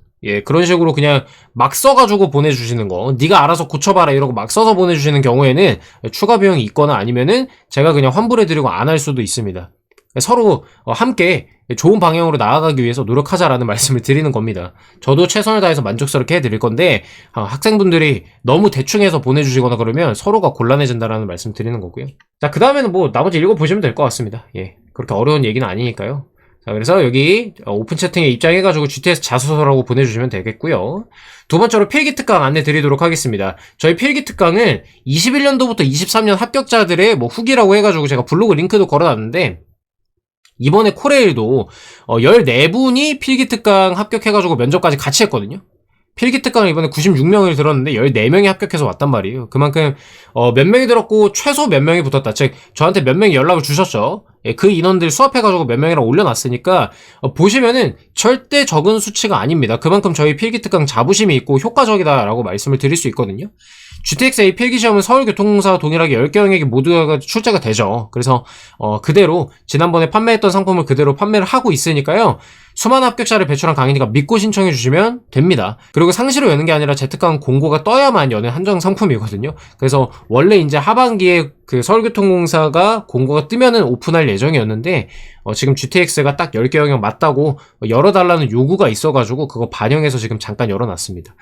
A: 그런 식으로 그냥 막 써가지고 보내주시는 거 네가 알아서 고쳐봐라 이러고 막 써서 보내주시는 경우에는 추가 비용이 있거나 아니면은 제가 그냥 환불해드리고 안 할 수도 있습니다. 서로 함께 좋은 방향으로 나아가기 위해서 노력하자라는 말씀을 드리는 겁니다. 저도 최선을 다해서 만족스럽게 해드릴 건데 학생분들이 너무 대충해서 보내주시거나 그러면 서로가 곤란해진다라는 말씀 드리는 거고요. 자, 그 다음에는 뭐 나머지 읽어보시면 될 것 같습니다. 그렇게 어려운 얘기는 아니니까요. 자, 그래서 여기 오픈 채팅에 입장해가지고 GTS 자소서라고 보내주시면 되겠고요. 두 번째로 필기특강 안내 드리도록 하겠습니다. 저희 필기특강은 21년도부터 23년 합격자들의 뭐 후기라고 해가지고 제가 블로그 링크도 걸어놨는데 이번에 코레일도 14분이 필기특강 합격해가지고 면접까지 같이 했거든요. 필기특강을 이번에 96명을 들었는데 14명이 합격해서 왔단 말이에요. 그만큼 몇 명이 들었고 최소 몇 명이 붙었다. 즉 저한테 몇 명이 연락을 주셨죠. 그 인원들 수합해가지고 몇 명이랑 올려놨으니까 보시면은 절대 적은 수치가 아닙니다. 그만큼 저희 필기특강 자부심이 있고 효과적이다라고 말씀을 드릴 수 있거든요. GTX-A 필기시험은 서울교통공사와 동일하게 10개 영역이 모두가 출제가 되죠. 그래서 그대로 지난번에 판매했던 상품을 그대로 판매를 하고 있으니까요. 수많은 합격자를 배출한 강의니까 믿고 신청해 주시면 됩니다. 그리고 상시로 여는 게 아니라 재특강 공고가 떠야만 여는 한정 상품이거든요. 그래서 원래 이제 하반기에 그 서울교통공사가 공고가 뜨면은 오픈할 예정이었는데 지금 GTX가 딱 10개 영역 맞다고 열어달라는 요구가 있어가지고 그거 반영해서 지금 잠깐 열어놨습니다.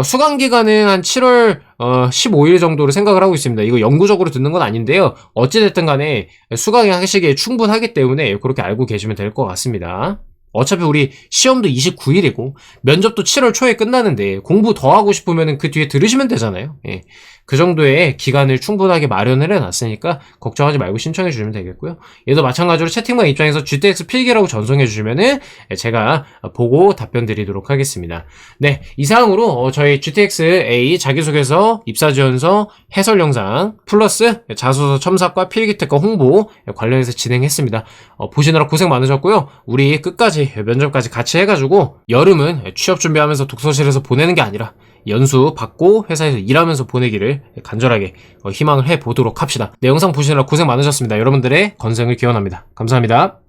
A: 수강기간은 한 7월 15일 정도로 생각을 하고 있습니다. 이거 영구적으로 듣는 건 아닌데요. 어찌됐든 간에 수강하시기에 충분하기 때문에 그렇게 알고 계시면 될 것 같습니다. 어차피 우리 시험도 29일이고 면접도 7월 초에 끝나는데 공부 더 하고 싶으면 그 뒤에 들으시면 되잖아요. 예. 그 정도의 기간을 충분하게 마련을 해놨으니까 걱정하지 말고 신청해 주시면 되겠고요. 얘도 마찬가지로 채팅방 입장에서 GTX 필기라고 전송해 주시면은 제가 보고 답변 드리도록 하겠습니다. 네, 이상으로 저희 GTX A 자기소개서, 입사지원서, 해설 영상 플러스 자소서 첨삭과 필기특강 홍보 관련해서 진행했습니다. 보시느라 고생 많으셨고요. 우리 끝까지 면접까지 같이 해가지고 여름은 취업 준비하면서 독서실에서 보내는 게 아니라 연수 받고 회사에서 일하면서 보내기를 간절하게 희망을 해보도록 합시다. 네, 영상 보시느라 고생 많으셨습니다. 여러분들의 건승을 기원합니다. 감사합니다.